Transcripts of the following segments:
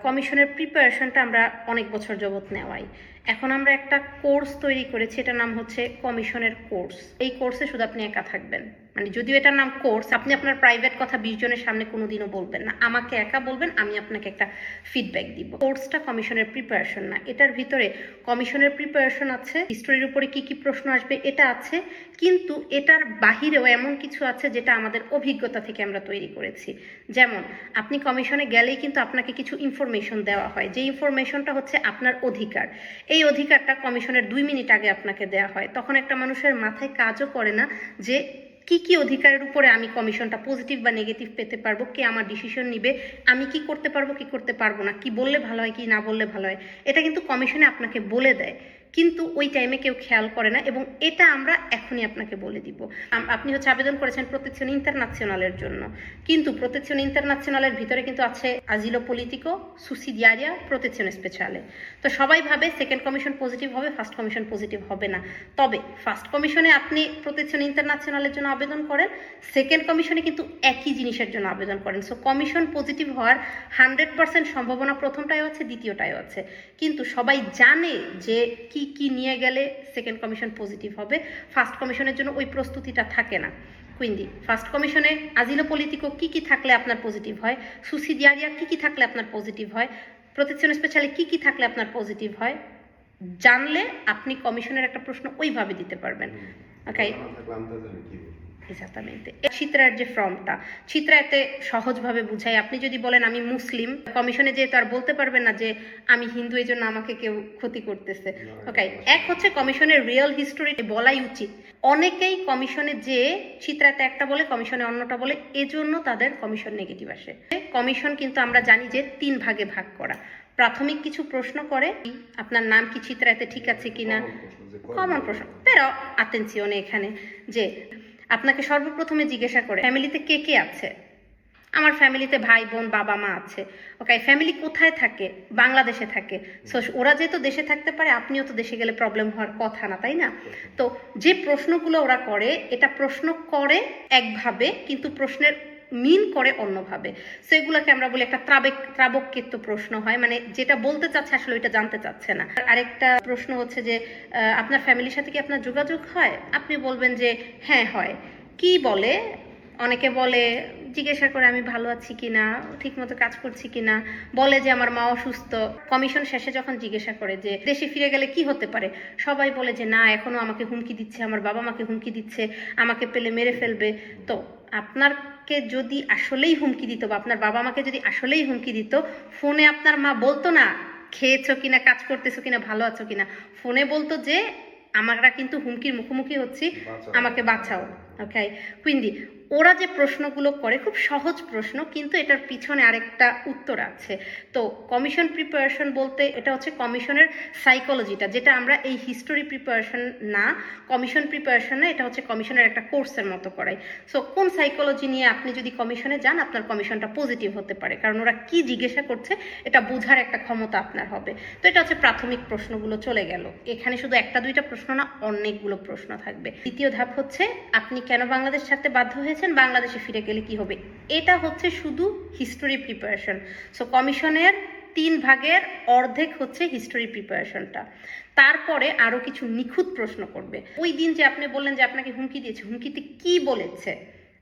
কমিশনের প্রিপারেশনটা আমরা অনেক বছর যাবত নেওয়াই। এখন আমরা একটা কোর্স তৈরি করেছি, এটার নাম হচ্ছে কমিশনের কোর্স। এই কোর্সে শুধু আপনি একা থাকবেন, মানে যদিও এটার নাম কোর্স, আপনি আপনার প্রাইভেট কথা 20 জনের সামনে কোনোদিনও বলবেন না, আমাকে একা বলবেন, আমি আপনাকে একটা ফিডব্যাক দিব। কোর্সটা কমিশনের প্রিপারেশন না, এটার ভিতরে কমিশনের প্রিপারেশন আছে, হিস্টোরির উপরে কি কি প্রশ্ন আসবে এটা আছে, কিন্তু এটার বাহিরেও এমন কিছু আছে যেটা আমাদের অভিজ্ঞতা থেকে আমরা তৈরি করেছি। যেমন আপনি কমিশনে গেলেই কিন্তু আপনাকে কিছু ইনফরমেশন দেওয়া হয়, যে ইনফরমেশনটা হচ্ছে আপনার অধিকার। এই অধিকারটা কমিশনের 2 মিনিট আগে আপনাকে দেওয়া হয়, তখন একটা মানুষের মাথায় কাজও করে না যে কি কি অধিকারের উপরে আমি কমিশনটা পজিটিভ বা নেগেটিভ পেতে পারবো, কে আমার ডিসিশন নিবে, আমি কি করতে পারবো কি করতে পারবো না, কি বললে ভালো হয় কি না বললে ভালো হয়, এটা কিন্তু কমিশনে আপনাকে বলে দেয়, কিন্তু ওই টাইমে কেউ খেয়াল করে না, এবং এটা আমরা এখনই আপনাকে বলে দিব। আপনি হচ্ছে আবেদন করেছেন প্রোটেকশন ইন্টারন্যাশনালের জন্য, কিন্তু প্রোটেকশন ইন্টারন্যাশনালের ভিতরে কিন্তু আছে আজিলো পলিটিকো, সুসিডিয়ারিয়া, প্রোটেকশন স্পেশালে। তো সবাই ভাবে সেকেন্ড কমিশন পজিটিভ হবে, ফার্স্ট কমিশন পজিটিভ হবে না। তবে ফার্স্ট কমিশনে আপনি প্রোটেকশন ইন্টারন্যাশনালের জন্য আবেদন করেন, সেকেন্ড কমিশনে কিন্তু একই জিনিসের জন্য আবেদন করেন। সো কমিশন পজিটিভ হওয়ার 100% সম্ভাবনা প্রথমটাও আছে, দ্বিতীয়টাও আছে, কিন্তু সবাই জানে যে কি কি নিয়ে গেলে সেকেন্ড কমিশন পজিটিভ হবে। ফার্স্ট কমিশনের জন্য ওই প্রস্তুতিটা থাকে না। কুইন্দি ফার্স্ট কমিশনে আজিলো পলিটিকো কি কি থাকলে আপনার পজিটিভ হয়, সুসিডিয়ারিয়া কি কি থাকলে আপনার পজিটিভ হয়, প্রোটেকশন স্পেশালে কি কি থাকলে আপনার পজিটিভ হয়, জানলে আপনি কমিশনের একটা প্রশ্ন ওইভাবে দিতে পারবেন। ওকে, এক্সাক্টamente চিত্রার যে ফর্মটা, চিত্রা এতে সহজভাবে বুঝায়। আপনি যদি বলেন আমি মুসলিম, কমিশনে যেয়ে তো আর বলতে পারবেন না যে আমি হিন্দু, এই জন্য আমাকে কেউ ক্ষতি করতেছে। ওকে, এক হচ্ছে কমিশনের রিয়েল হিস্টোরি বলাই উচিত। অনেকেই কমিশনে যে চিত্রাতে একটা বলে কমিশনে অন্যটা বলে, এজন্য তাদের কমিশন নেগেটিভ আসে। কমিশন কিন্তু আমরা জানি যে 3 ভাগে ভাগ করা। প্রাথমিক কিছু প্রশ্ন করে, আপনার নাম কি চিত্রাতে ঠিক আছে কিনা, কমন প্রশ্ন, pero আতেনসিওনে এখানে যে আপনাকে সর্বপ্রথমে জিজ্ঞাসা করে ফ্যামিলিতে কে কে আছে। আমার ফ্যামিলিতে ভাই বোন বাবা মা আছে। ওকে, ফ্যামিলি কোথায় থাকে, বাংলাদেশে থাকে। সো ওরা যেহেতু দেশে থাকতে পারে, আপনিও তো দেশে গেলে প্রবলেম হওয়ার কথা না, তাই না? তো যে প্রশ্নগুলো ওরা করে, এটা প্রশ্ন করে একভাবে কিন্তু প্রশ্নের মিন করে অন্যভাবে। সেগুলোকে আমরা বলি একটা ত্রাবকৃত প্রশ্ন হয়, মানে যেটা বলতে চাচ্ছে আসলে ওইটা জানতে চাচ্ছে না। আরেকটা প্রশ্ন হচ্ছে যে আপনার ফ্যামিলির সাথে কি আপনার যোগাযোগ হয়, আপনি বলবেন যে হ্যাঁ হয়। কি বলে, অনেকে বলে জিজ্ঞাসা করে আমি ভালো আছি কিনা, ঠিক মতো কাজ করছি কিনা, বলে যে আমার মা অসুস্থ। কমিশন শেষে যখন জিজ্ঞাসা করে যে দেশে ফিরে গেলে কি হতে পারে, সবাই বলে যে না, এখনো আমাকে হুমকি দিচ্ছে, আমার বাবা মাকে হুমকি দিচ্ছে, আমাকে পেলে মেরে ফেলবে। তো আপনাকে যদি আসলেই হুমকি দিত, বা আপনার বাবা মাকে যদি আসলেই হুমকি দিত, ফোনে আপনার মা বলতো না খেয়েছো কিনা, কাজ করতেছো কিনা, ভালো আছো কিনা, ফোনে বলতো যে আমরা কিন্তু হুমকির মুখোমুখি হচ্ছি, আমাকে বাঁচাও। ওকে, কুইন্দি ওরা যে প্রশ্নগুলো করে খুব সহজ প্রশ্ন, কিন্তু এটার পিছনে আরেকটা উত্তর আছে। তো কমিশন প্রিপারেশন বলতে এটা হচ্ছে কমিশনের সাইকোলজিটা, যেটা আমরা এই হিস্টোরি প্রিপারেশন না, কমিশন প্রিপারেশন না, এটা হচ্ছে কমিশনের একটা কোর্সের মতো করাই। সো কোন সাইকোলজি নিয়ে আপনি যদি কমিশনে যান, আপনার কমিশনটা পজিটিভ হতে পারে, কারণ ওরা কি জিজ্ঞাসা করছে এটা বোঝার একটা ক্ষমতা আপনার হবে। তো এটা হচ্ছে প্রাথমিক প্রশ্নগুলো চলে গেল। এখানে শুধু একটা দুইটা প্রশ্ন না, অনেকগুলো প্রশ্ন থাকবে। দ্বিতীয় ধাপ হচ্ছে আপনি কেন বাংলাদেশ ছাড়তে বাধ্য হয়েছেন, বাংলাদেশে ফিরে গেলে কি হবে। এটা হচ্ছে শুধু হিস্টোরি প্রিপারেশন। সো কমিশনের 3 ভাগের অর্ধেক হচ্ছে হিস্টোরি প্রিপারেশনটা। তারপরে আরো কিছু নিখুঁত প্রশ্ন করবে। ওই দিন যে আপনি বললেন যে আপনাকে হুমকি দিয়েছে, হুমকিতে কি বলেছে,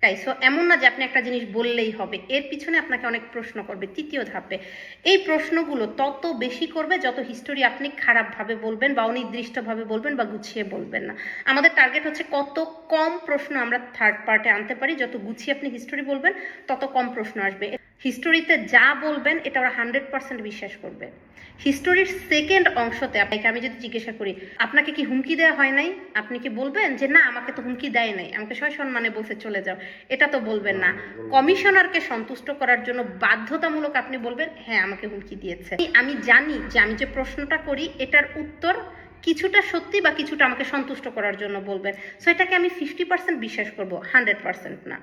তাই। সো এমন না যে আপনি একটা জিনিস বললেই হবে, এর পিছনে আপনাকে অনেক প্রশ্ন করবে তৃতীয় ধাপে। এই প্রশ্নগুলো তত বেশি করবে যত হিস্টোরি আপনি খারাপভাবে বলবেন, বা অনির্দিষ্টভাবে বলবেন, বা গুছিয়ে বলবেন না। আমাদের টার্গেট হচ্ছে কত কম প্রশ্ন আমরা থার্ড পার্টে আনতে পারি। যত গুছিয়ে আপনি হিস্টোরি বলবেন তত কম প্রশ্ন আসবে। হিস্টোরিতে যা বলবেন এটা ওরা 100% বিশ্বাস করবে। হিস্টোরির সেকেন্ড অংশতে আপনাকে আমি যদি জিজ্ঞাসা করি আপনাকে কি হুমকি দেওয়া হয় নাই, আপনি কি বলবেন যে না, আমাকে তো হুমকি দেয় নাই, আমাকে সসম্মানে বলছে চলে যাও, এটা তো বলবেন না। কমিশনারকে সন্তুষ্ট করার জন্য বাধ্যতামূলক আপনি বলবেন হ্যাঁ, আমাকে হুমকি দিয়েছে। আমি জানি যে আমি যে প্রশ্নটা করি এটার উত্তর কিছুটা সত্যি বা কিছুটা আমাকে সন্তুষ্ট করার জন্য বলবেন। সো এটাকে আমি 50% বিশ্বাস করব, 100% না।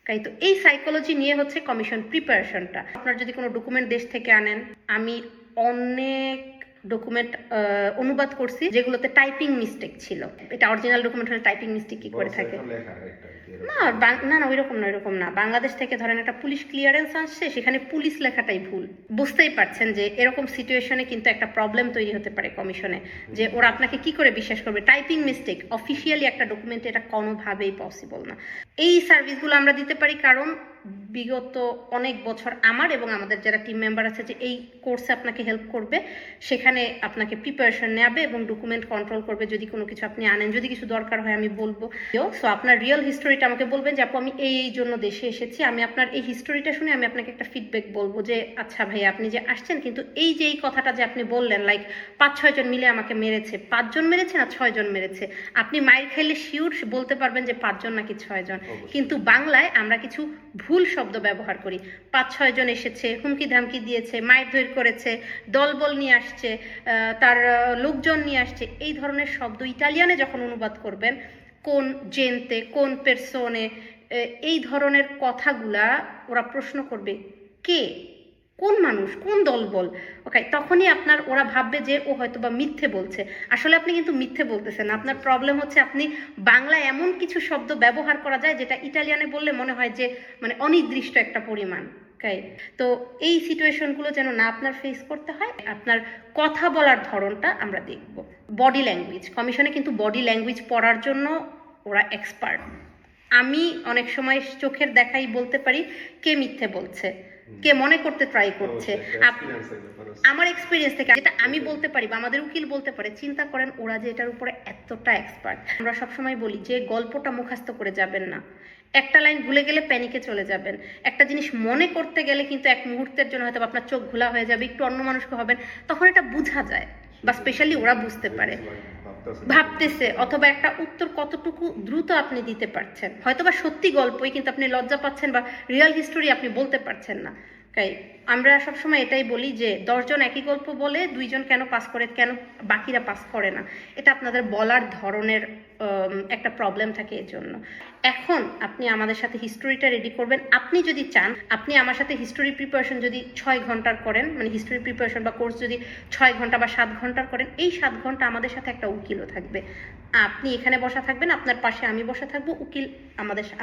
তাই তো এই সাইকোলজি নিয়ে হচ্ছে কমিশন প্রিপারেশনটা। আপনার যদি কোনো ডকুমেন্ট দেশ থেকে আনেন, আমি অনেক ডকুমেন্ট অনুবাদ করছি যেগুলোতে টাইপিং মিস্টেক ছিল। এটা অরিজিনাল ডকুমেন্ট হলে টাইপিং মিস্টেক কি করে থাকে? না না না, ওইরকম না। বাংলাদেশ থেকে ধরেন একটা পুলিশ ক্লিয়ারেন্স আসছে, সেখানে পুলিশ লেখাটাই ভুল। বুঝতেই পারছেন যে এরকম সিচুয়েশনে কিন্তু একটা প্রবলেম তৈরি হতে পারে কমিশনে, যে ওরা আপনাকে কি করে বিশ্বাস করবে? টাইপিং মিস্টেক অফিসিয়ালি একটা ডকুমেন্টে এটা কোনোভাবেই পসিবল না। এই সার্ভিসগুলো আমরা দিতে পারি কারণ বিগত অনেক বছর আমার এবং আমাদের যারা টিম মেম্বার আছে যে এই কোর্সে আপনাকে হেল্প করবে, সেখানে আপনাকে প্রিপারেশন নেবে এবং ডকুমেন্ট কন্ট্রোল করবে। যদি কোনো কিছু আপনি আনেন, যদি কিছু দরকার হয় আমি বলবো। সো আপনার রিয়েল হিস্টোরিটা আমাকে বলবেন যে আপু আমি এই জন্য দেশে এসেছি, আমি আপনার এই হিস্টোরিটা শুনে আমি আপনাকে একটা ফিডব্যাক বলবো যে আচ্ছা ভাই আপনি যে আসছেন, কিন্তু এই যে এই কথাটা যে আপনি বললেন লাইক 5-6 জন মিলে আমাকে মেরেছে, 5 জন মেরেছে না 6 জন মেরেছে, আপনি মাইর খাইলে শিওর বলতে পারবেন যে 5 জন নাকি 6 জন। কিন্তু বাংলায় আমরা কিছু ভুল শব্দ ব্যবহার করি। 5-6 জন এসেছে, হুমকি ধামকি দিয়েছে, মাইর ধৈর করেছে, দলবল নিয়ে আসছে, তার লোকজন নিয়ে আসছে, এই ধরনের শব্দ ইটালিয়ানে যখন অনুবাদ করবেন, কোন জেনতে, কোন পেরসোনে, এই ধরনের কথাগুলা ওরা প্রশ্ন করবে কে, কোন মানুষ, কোন দলবল। ওকে, তখনই আপনার ওরা ভাববে যে ও হয়তো বা মিথ্যে বলছে। আসলে আপনি কিন্তু মিথ্যে বলতেছেন না। আপনার প্রবলেম হচ্ছে আপনি বাংলায় এমন কিছু শব্দ ব্যবহার করা যায় যেটা ইটালিয়ানে বললে মনে হয় যে মানে অনির্দিষ্ট একটা পরিমাণ। তো এই সিচুয়েশনগুলো যেন না আপনার ফেস করতে হয়, আপনার কথা বলার ধরনটা আমরা দেখব। বডি ল্যাঙ্গুয়েজ, কমিশনে কিন্তু বডি ল্যাঙ্গুয়েজ পড়ার জন্য ওরা এক্সপার্ট। আমি অনেক সময় চোখের দেখাই বলতে পারি কে মিথ্যে বলছে, কে মনে করতে ট্রাই করছে। আমার এক্সপিরিয়েন্স থেকে যেটা আমি বলতে পারি বা আমাদের উকিল বলতে পারে, চিন্তা করেন ওরা যে এটার উপরে এতটা এক্সপার্ট। আমরা সবসময় বলি যে গল্পটা মুখস্থ করে যাবেন না, একটা লাইন ভুলে গেলে প্যানিকে চলে যাবেন। একটা জিনিস মনে করতে গেলে কিন্তু এক মুহূর্তের জন্য হয়তো আপনার চোখ ঘোলা হয়ে যাবে, একটু অন্য মানুষকে হবেন, তখন এটা বোঝা যায় বা স্পেশালি ওরা বুঝতে পারে ভাবতেছে, অথবা একটা উত্তর কতটুকু দ্রুত আপনি দিতে পারছেন। হয়তো বা সত্যি গল্পই, কিন্তু আপনি লজ্জা পাচ্ছেন বা রিয়েল হিস্টোরি আপনি বলতে পারছেন না। আমরা সবসময় এটাই বলি যে 10 জন একই গল্প বলে 2 জন কেন পাস করে, কেন বাকিরা পাস করে না, এটা আপনাদের বলার ধরনের একটা প্রবলেম থাকে। এর জন্য এখন আপনি আমাদের সাথে হিস্টোরিটা রেডি করবেন। আপনি যদি চান, আপনি আমার সাথে হিস্টোরি প্রিপারেশন যদি 6 ঘন্টার করেন, মানে হিস্টোরি প্রিপারেশন বা কোর্স যদি 6 ঘন্টা বা 7 ঘন্টার করেন, এই 7 ঘন্টা আমাদের সাথে একটা উকিলও থাকবে। আপনি এখানে বসা থাকবেন, আপনার পাশে আমি বসা থাকবো, উকিল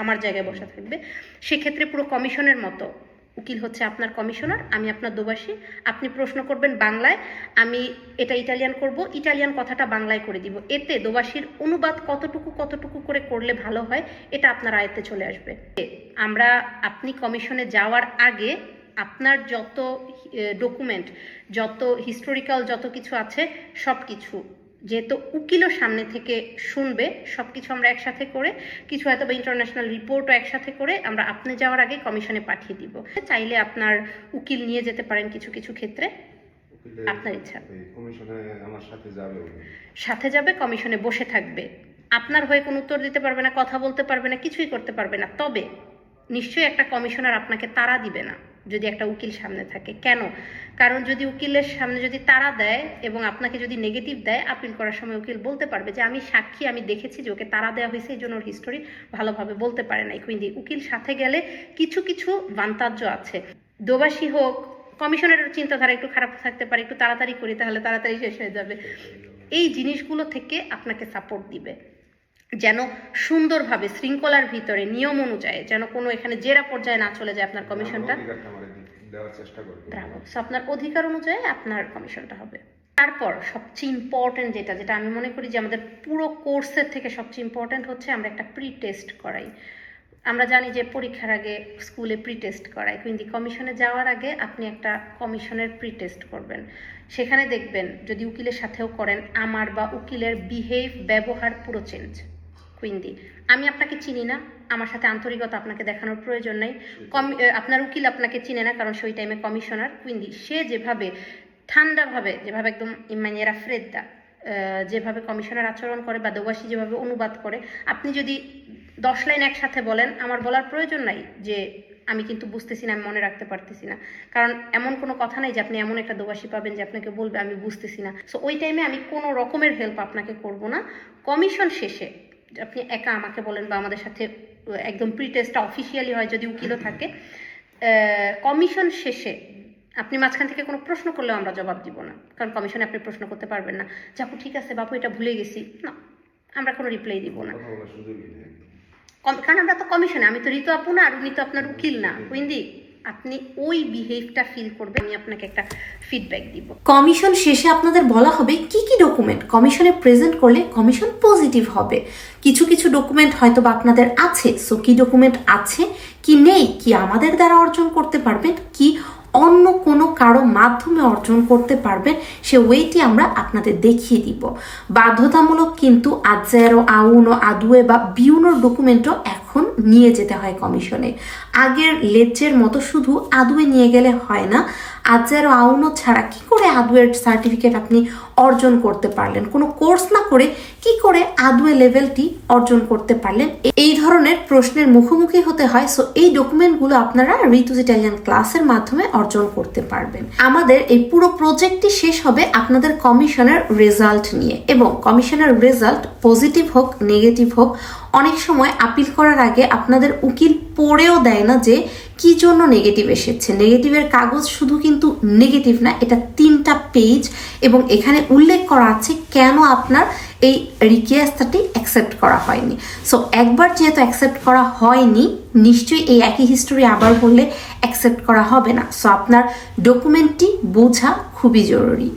আমার জায়গায় বসা থাকবে। সেক্ষেত্রে পুরো কমিশনের মতো উকিল হচ্ছে আপনার কমিশনার, আমি আপনার দোবাসী। আপনি প্রশ্ন করবেন বাংলায়, আমি এটা ইটালিয়ান করব, ইটালিয়ান কথাটা বাংলায় করে দিব। এতে দোবাসীর অনুবাদ কতটুকু করে করলে ভালো হয় এটা আপনার আয়ত্তে চলে আসবে। আপনি কমিশনে যাওয়ার আগে আপনার যত ডকুমেন্ট, যত হিস্টোরিক্যাল যত কিছু আছে সব কিছু, যেহেতু উকিলও সামনে থেকে শুনবে, সবকিছু আমরা একসাথে করে, কিছু হয়তো বা ইন্টারন্যাশনাল রিপোর্টও একসাথে করে আমরা আপনি যাওয়ার আগে কমিশনে পাঠিয়ে দিব। চাইলে আপনার উকিল নিয়ে যেতে পারেন কিছু কিছু ক্ষেত্রে, আপনার ইচ্ছা। কমিশনে আমার সাথে যাবে, কমিশনে বসে থাকবে, আপনার হয়ে কোনো উত্তর দিতে পারবে না, কথা বলতে পারবে না, কিছুই করতে পারবে না। তবে নিশ্চয়ই একটা কমিশনার আপনাকে তাড়া দিবে না যদি একটা উকিল সামনে থাকে। কেন? কারণ যদি উকিলের সামনে যদি তাড়া দেয় এবং আপনাকে যদি নেগেটিভ দেয়, আপিল করার সময় উকিল বলতে পারবে যে আমি সাক্ষী, আমি দেখেছি যে ওকে তাড়া দেওয়া হয়েছে, এই জন্য ওর হিস্টোরি ভালোভাবে বলতে পারে নাই। কিন্তু উকিল সাথে গেলে কিছু কিছু বান্তাজ্য আছে। দোবাসী হোক, কমিশনের চিন্তাধারা একটু খারাপ থাকতে পারে, একটু তাড়াতাড়ি করি তাহলে তাড়াতাড়ি শেষ হয়ে যাবে। এই জিনিসগুলো থেকে আপনাকে সাপোর্ট দিবে, যেন সুন্দরভাবে শৃঙ্খলার ভিতরে নিয়ম অনুযায়ী যেন কোনো এখানে জেরা পর্যায়ে না চলে যায় আপনার কমিশনটা। আপনার অধিকার অনুযায়ী আপনার কমিশনটা হবে। তারপর সবচেয়ে ইম্পর্টেন্ট যেটা আমি মনে করি যে আমাদের পুরো কোর্সের থেকে সবচেয়ে ইম্পর্টেন্ট হচ্ছে আমরা একটা প্রি টেস্ট করাই। আমরা জানি যে পরীক্ষার আগে স্কুলে প্রি টেস্ট করাই, কিন্তু কমিশনে যাওয়ার আগে আপনি একটা কমিশনের প্রি টেস্ট করবেন। সেখানে দেখবেন যদি উকিলের সাথেও করেন, আমার বা উকিলের ব্যবহার পুরো চেঞ্জ। কুইন্দি, আমি আপনাকে চিনি না, আমার সাথে আন্তরিকতা আপনাকে দেখানোর প্রয়োজন নাই। আপনার উকিল আপনাকে চিনে না, কারণ সেই টাইমে কমিশনার। কুইন্দি সে যেভাবে ঠান্ডাভাবে, যেভাবে একদম ইমানিয়েরা ফ্রেদ্দা যেভাবে কমিশনার আচরণ করে বা দোবাসী যেভাবে অনুবাদ করে, আপনি যদি 10 লাইন একসাথে বলেন, আমার বলার প্রয়োজন নাই যে আমি কিন্তু বুঝতেছি না, আমি মনে রাখতে পারতেছি না, কারণ এমন কোনো কথা নাই যে আপনি এমন একটা দোবাসী পাবেন যে আপনাকে বলবে আমি বুঝতেছি না। সো ওই টাইমে আমি কোনো রকমের হেল্প আপনাকে করব না। কমিশন শেষে আপনি একা আমাকে বলেন বা আমাদের সাথে একদম প্রি টেস্টটা অফিসিয়ালি হয় যদি উকিলও থাকে, কমিশন শেষে আপনি মাঝখান থেকে কোনো প্রশ্ন করলেও আমরা জবাব দিব না, কারণ কমিশনে আপনি প্রশ্ন করতে পারবেন না যে আপু ঠিক আছে বাপু এটা ভুলে গেছি, না, আমরা কোনো রিপ্লাই দিব না, কারণ আমরা তো কমিশনে, আমি তো ঋতু আপু না, আর উনি তো আপনার উকিল না। উইন্দি, আপনি ওই বিহেভটা ফিল করবেন, আমি আপনাকে একটা ফিডব্যাক দিব। কমিশন শেষে আপনাদের বলা হবে কি কি ডকুমেন্ট কমিশনে প্রেজেন্ট করলে কমিশন পজিটিভ হবে। কিছু কিছু ডকুমেন্ট হয়তো বা আপনাদের আছে, সো কি ডকুমেন্ট আছে কি নেই, কি আমাদের দ্বারা অর্জন করতে পারবেন, কি অন্য কোনো কারো মাধ্যমে অর্জন করতে পারবেন, সে ওয়েটি আমরা আপনাদের দেখিয়ে দিব। বাধ্যতামূলক কিন্তু আজেরো আউনো আদুয়ে বা বিউনোর ডকুমেন্টও এখন নিয়ে যেতে হয় কমিশনে। আগের লেজের মতো শুধু আদুয়ে নিয়ে গেলে হয় না, আজেরো আউনো ছাড়া কি করে আদুয়ের সার্টিফিকেট আপনি অর্জন করতে পারলেন, কোনো কোর্স না করে কি করে আদুয়ে লেভেলটি অর্জন করতে পারলেন, এই ধরনের প্রশ্নের মুখোমুখি হতে হয়। সো এই ডকুমেন্টগুলো আপনারা ঋতুজ ইটালিয়ান ক্লাসের মাধ্যমে অর্জন করতে পারবেন। আমাদের এই পুরো প্রজেক্টটি শেষ হবে আপনাদের কমিশনের রেজাল্ট নিয়ে, এবং কমিশনের রেজাল্ট পজিটিভ হোক নেগেটিভ হোক, অনেক সময় আপিল করার আগে আপনাদের উকিল পড়েও দেয় না যে কি জন্য নেগেটিভ এসেছে। নেগেটিভের কাগজ শুধু কিন্তু নেগেটিভ না, এটা 3টা পেজ, এবং এখানে উল্লেখ করা আছে কেন আপনার এই রিকোয়েস্টটি অ্যাকসেপ্ট করা হয়নি। সো একবার যেহেতু অ্যাকসেপ্ট করা হয়নি, নিশ্চয়ই এই একই হিস্টোরি আবার বললে অ্যাকসেপ্ট করা হবে না। সো আপনার ডকুমেন্টটি বোঝা খুবই জরুরি।